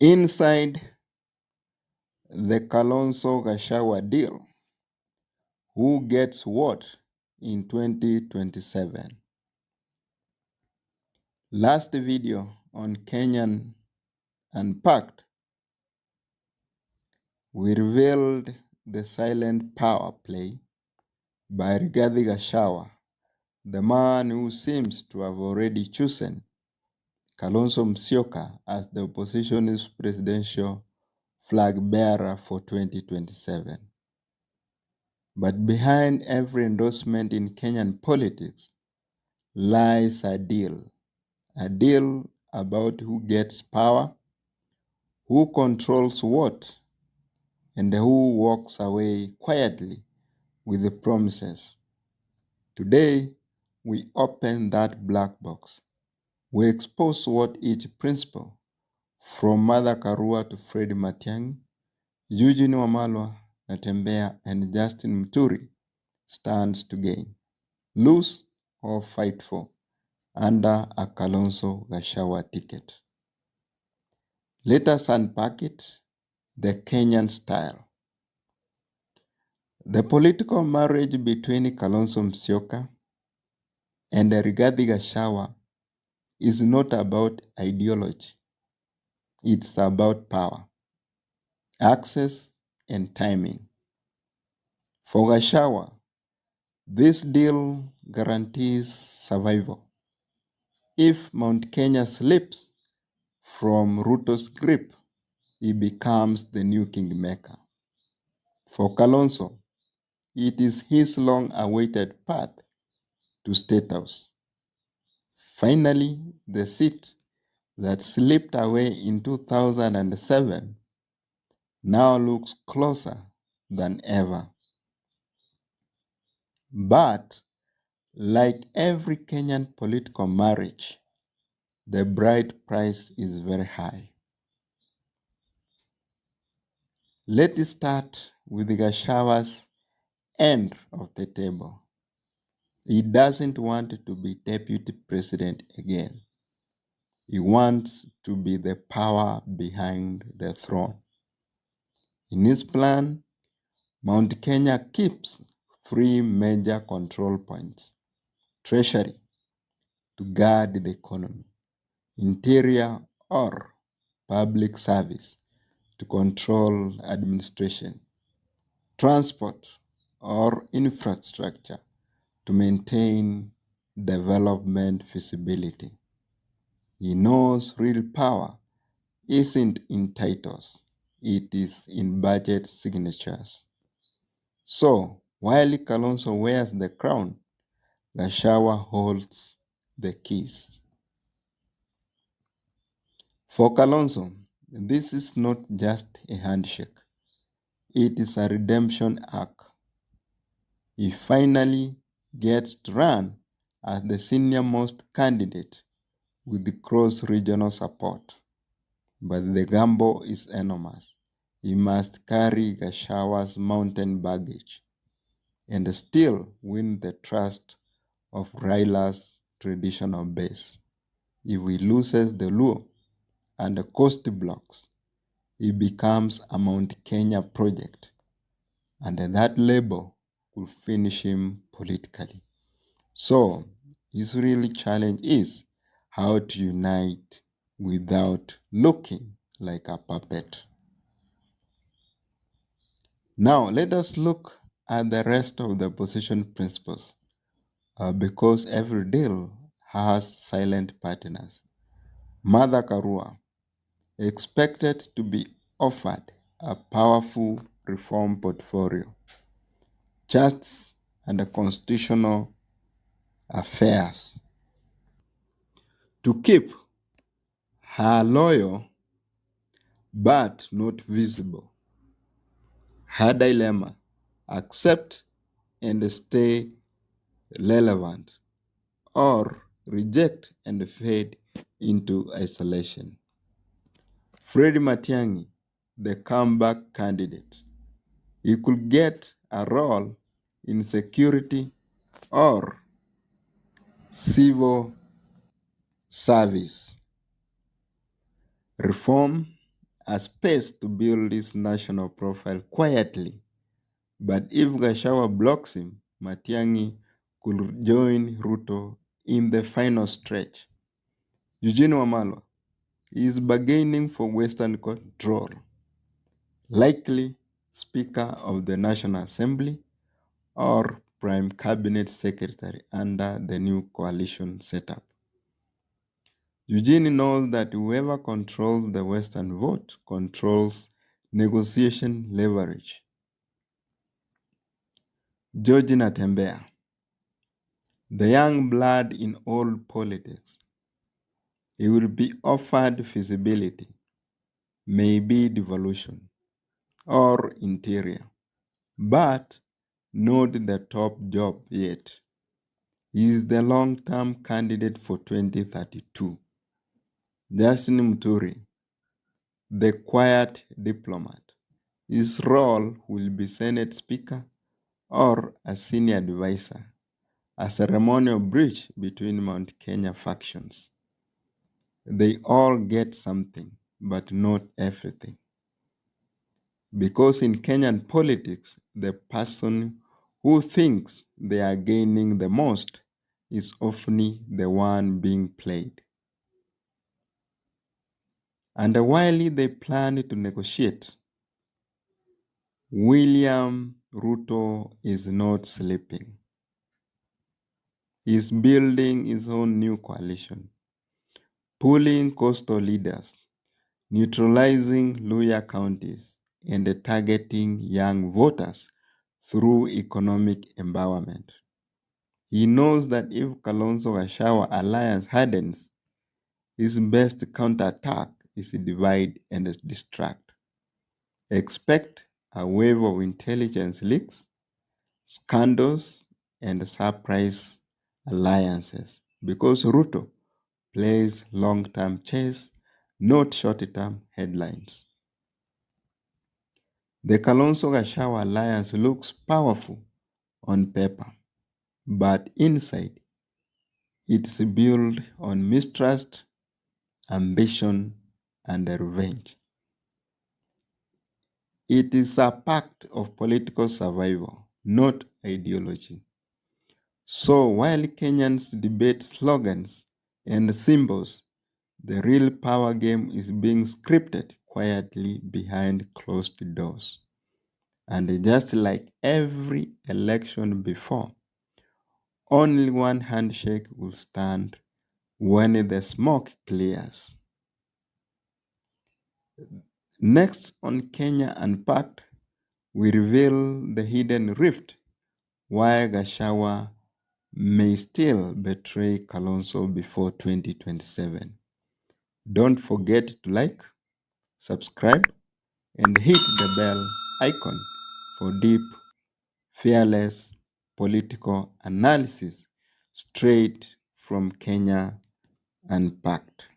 Inside the Kalonzo Gachagua deal, who gets what in 2027? Last video on Kenyan Unpacked, we revealed the silent power play by Rigathi Gachagua, the man who seems to have already chosen Kalonzo Musyoka as the opposition's presidential flag bearer for 2027. But behind every endorsement in Kenyan politics lies a deal about who gets power, who controls what, and who walks away quietly with the promises. Today, we open that black box. We expose what each principal, from Mother Karua to Fred Matiang'i, Eugene Wamalwa, Natembea, and Justin Muturi, stands to gain, lose, or fight for under a Kalonzo Gachagua ticket. Let us unpack it the Kenyan style. The political marriage between Kalonzo Musyoka and Rigathi Gachagua is not about ideology. It's about power, access, and timing. For Gachagua, this deal guarantees survival. If Mount Kenya slips from Ruto's grip, he becomes the new kingmaker. For Kalonzo, it is his long-awaited path to State House. Finally, the seat that slipped away in 2007 now looks closer than ever. But, like every Kenyan political marriage, the bride price is very high. Let us start with Gachagua's end of the table. He doesn't want to be deputy president again. He wants to be the power behind the throne. In his plan, Mount Kenya keeps three major control points: Treasury, to guard the economy; Interior or Public Service, to control administration; Transport or Infrastructure, to maintain development feasibility. He knows real power isn't in titles, it is in budget signatures. So, while Kalonzo wears the crown, Gachagua holds the keys. For Kalonzo, this is not just a handshake. It is a redemption arc. He finally gets to run as the senior-most candidate with the cross-regional support. But the gamble is enormous. He must carry Gachagua's mountain baggage and still win the trust of Raila's traditional base. If he loses the Luo and the coast blocks, it becomes a Mount Kenya project, and that label will finish him politically. So, his real challenge is how to unite without looking like a puppet. Now, let us look at the rest of the opposition principles, because every deal has silent partners. Mother Karua expected to be offered a powerful reform portfolio, justice and constitutional affairs. To keep her loyal but not visible. Her dilemma: accept and stay relevant, or reject and fade into isolation. Fred Matiang'i, the comeback candidate. He could get a role in security or civil service, reform a space to build his national profile quietly. But if Gachagua blocks him, Matiang'i could join Ruto in the final stretch. Eugene Wamalwa is bargaining for Western control, likely Speaker of the National Assembly or Prime Cabinet Secretary under the new coalition setup. Eugene knows that whoever controls the Western vote controls negotiation leverage. George Natembea, the young blood in all politics, he will be offered visibility, maybe devolution, or interior, but not the top job yet. He is the long-term candidate for 2032. Justin Muturi, the quiet diplomat. His role will be Senate Speaker or a senior advisor, a ceremonial bridge between Mount Kenya factions. They all get something, but not everything. Because in Kenyan politics, the person who thinks they are gaining the most is often the one being played. And while they plan to negotiate, William Ruto is not sleeping. He's building his own new coalition, pulling coastal leaders, neutralizing Luya counties, and targeting young voters through economic empowerment. He knows that if Kalonzo Gachagua alliance hardens, his best counterattack is divide and distract. Expect a wave of intelligence leaks, scandals, and surprise alliances because Ruto plays long-term chess, not short-term headlines. The Kalonzo-Gachagua alliance looks powerful on paper, but inside, it's built on mistrust, ambition, and revenge. It is a pact of political survival, not ideology. So while Kenyans debate slogans and symbols, the real power game is being scripted quietly behind closed doors. And just like every election before, only one handshake will stand when the smoke clears. Next on Kenya Unpacked, we reveal the hidden rift, why Gachagua may still betray Kalonzo before 2027. Don't forget to like, subscribe, and hit the bell icon for deep, fearless political analysis straight from Kenya Unpacked.